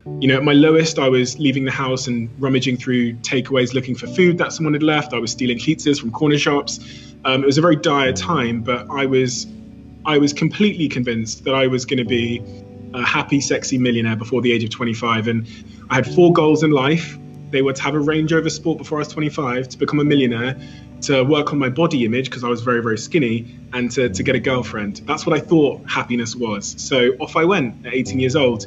At my lowest, I was leaving the house and rummaging through takeaways looking for food that someone had left. I was stealing pizzas from corner shops. It was a very dire time, but I was completely convinced that I was going to be a happy, sexy millionaire before the age of 25. And I had 4 goals in life. They were to have a Range Rover Sport before I was 25, to become a millionaire, to work on my body image because I was very, very skinny, and to get a girlfriend. That's what I thought happiness was. So off I went at 18 years old.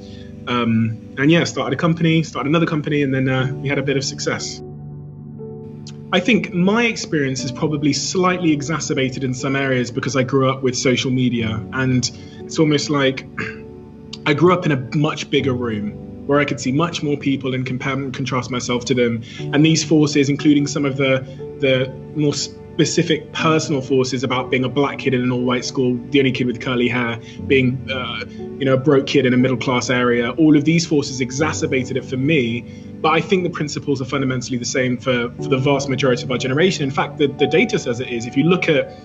Started a company, started another company, and then we had a bit of success. I think my experience is probably slightly exacerbated in some areas because I grew up with social media, and it's almost like I grew up in a much bigger room where I could see much more people and compare and contrast myself to them. And these forces, including some of the more specific personal forces about being a black kid in an all-white school, the only kid with curly hair, being a broke kid in a middle-class area, all of these forces exacerbated it for me. But I think the principles are fundamentally the same for the vast majority of our generation. In fact, the data says it is. If you look at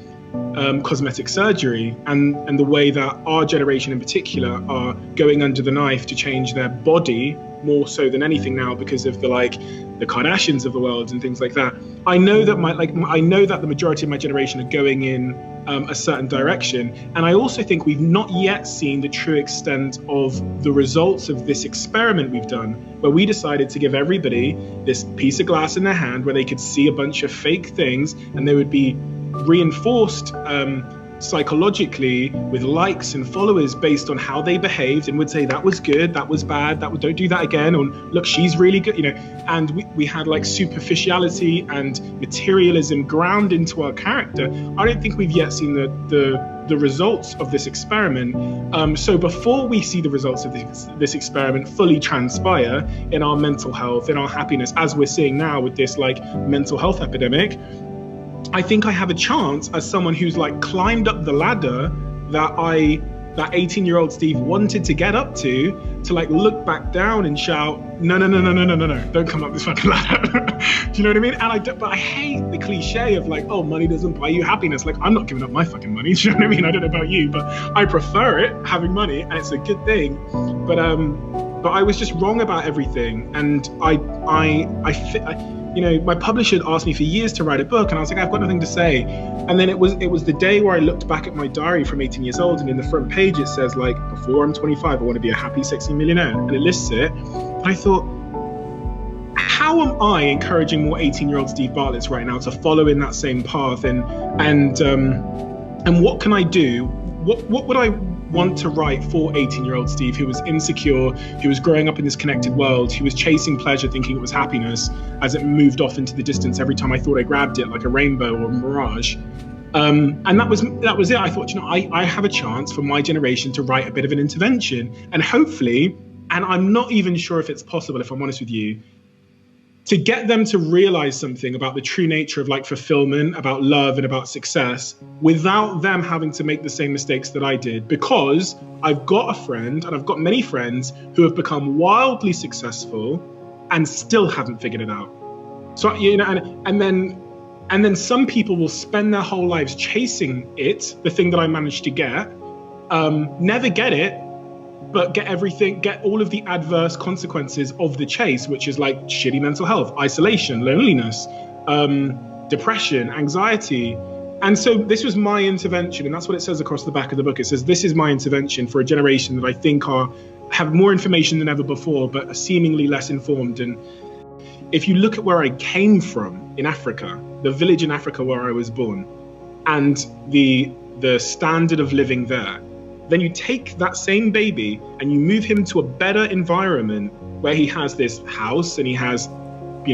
cosmetic surgery and the way that our generation in particular are going under the knife to change their body more so than anything now because of the Kardashians of the world and things like that. I know that the majority of my generation are going in a certain direction, and I also think we've not yet seen the true extent of the results of this experiment we've done, where we decided to give everybody this piece of glass in their hand where they could see a bunch of fake things, and they would be reinforced psychologically with likes and followers based on how they behaved, and would say that was good, that was bad, don't do that again, or look, she's really good, and we had superficiality and materialism ground into our character. I don't think we've yet seen the results of this experiment. So before we see the results of this experiment fully transpire in our mental health, in our happiness, as we're seeing now with this mental health epidemic, I think I have a chance as someone who's climbed up the ladder that 18-year-old Steve wanted to get up to look back down and shout, no, don't come up this fucking ladder. Do you know what I mean? But I hate the cliche of money doesn't buy you happiness. I'm not giving up my fucking money. Do you know what I mean? I don't know about you, but I prefer it, having money, and it's a good thing. But I was just wrong about everything, and my publisher had asked me for years to write a book, and I was like, I've got nothing to say. And then it was the day where I looked back at my diary from 18 years old, and in the front page it says before I'm 25, I want to be a happy, sexy millionaire, and it lists it. And I thought, how am I encouraging more 18-year-old Steve Bartletts right now to follow in that same path? And what can I do? What would I want to write for 18-year-old Steve, who was insecure, who was growing up in this connected world, who was chasing pleasure, thinking it was happiness, as it moved off into the distance every time I thought I grabbed it, like a rainbow or a mirage. And that was it. I thought, I have a chance for my generation to write a bit of an intervention, and hopefully, and I'm not even sure if it's possible, if I'm honest with you, to get them to realize something about the true nature of fulfillment, about love and about success, without them having to make the same mistakes that I did. Because I've got a friend, and I've got many friends who have become wildly successful and still haven't figured it out. So, and then some people will spend their whole lives chasing it, the thing that I managed to get, never get it, but get all of the adverse consequences of the chase, which is shitty mental health, isolation, loneliness, depression, anxiety. And so this was my intervention, and that's what it says across the back of the book. It says, this is my intervention for a generation that I think have more information than ever before, but are seemingly less informed. And if you look at where I came from in Africa, the village in Africa where I was born, and the standard of living there, then you take that same baby and you move him to a better environment where he has this house and he has,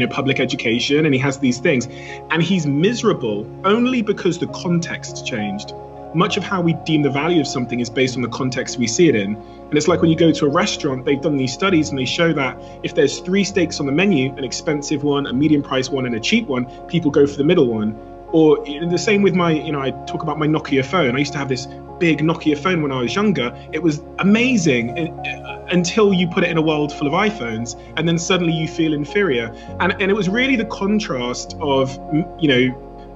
public education and he has these things, and he's miserable only because the context changed. Much of how we deem the value of something is based on the context we see it in. And it's like when you go to a restaurant, they've done these studies and they show that if there's 3 steaks on the menu, an expensive one, a medium price one, and a cheap one, people go for the middle one. Or the same with I talk about my Nokia phone. I used to have this big Nokia phone when I was younger. It was amazing until you put it in a world full of iPhones, and then suddenly you feel inferior. And it was really the contrast of,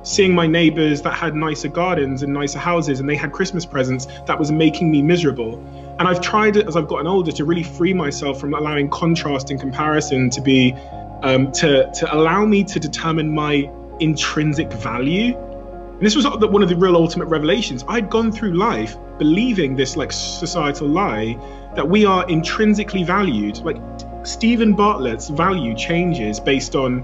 seeing my neighbors that had nicer gardens and nicer houses and they had Christmas presents that was making me miserable. And I've tried it as I've gotten older to really free myself from allowing contrast and comparison to be, to allow me to determine my intrinsic value. And this was one of the real ultimate revelations. I'd gone through life believing this like societal lie that we are intrinsically valued. Like Steven Bartlett's value changes based on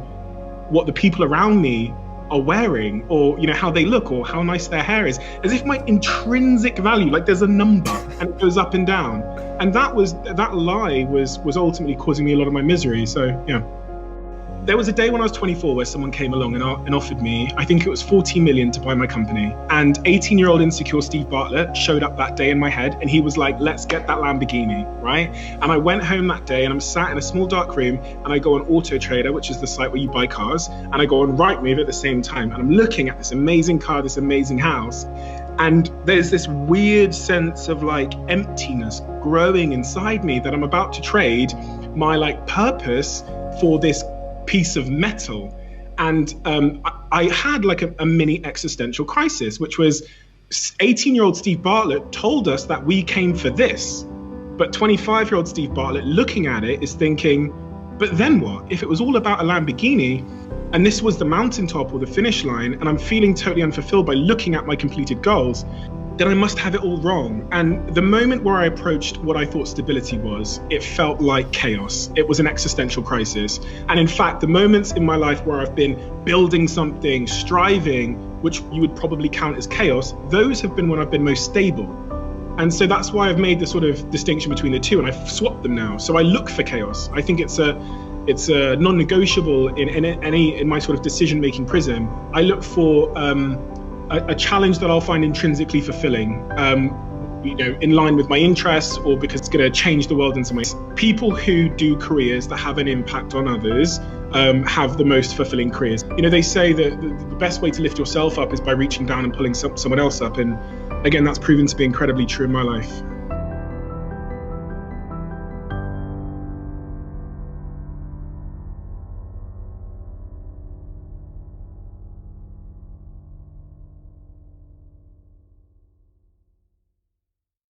what the people around me are wearing, or how they look, or how nice their hair is, as if my intrinsic value, like there's a number and it goes up and down. And that lie was ultimately causing me a lot of my misery. So there was a day when I was 24 where someone came along and offered me, I think it was 40 million to buy my company. And 18-year-old insecure Steve Bartlett showed up that day in my head, and he was like, let's get that Lamborghini, right? And I went home that day and I'm sat in a small dark room, and I go on Auto Trader, which is the site where you buy cars, and I go on Rightmove at the same time. And I'm looking at this amazing car, this amazing house. And there's this weird sense of like emptiness growing inside me that I'm about to trade my like purpose for this piece of metal. And I had like a mini existential crisis, which was 18-year-old Steve Bartlett told us that we came for this, but 25-year-old Steve Bartlett looking at it is thinking, but then what? If it was all about a Lamborghini and this was the mountaintop or the finish line, and I'm feeling totally unfulfilled by looking at my completed goals, then I must have it all wrong. And the moment where I approached what I thought stability was, it felt like chaos. It was an existential crisis. And in fact, the moments in my life where I've been building something, striving, which you would probably count as chaos, those have been when I've been most stable. And so that's why I've made the sort of distinction between the two, and I've swapped them now. So I look for chaos. I think it's a non-negotiable in my sort of decision-making prism. I look for a challenge that I'll find intrinsically fulfilling, in line with my interests, or because it's going to change the world in some ways. People who do careers that have an impact on others have the most fulfilling careers. They say that the best way to lift yourself up is by reaching down and pulling someone else up. And again, that's proven to be incredibly true in my life.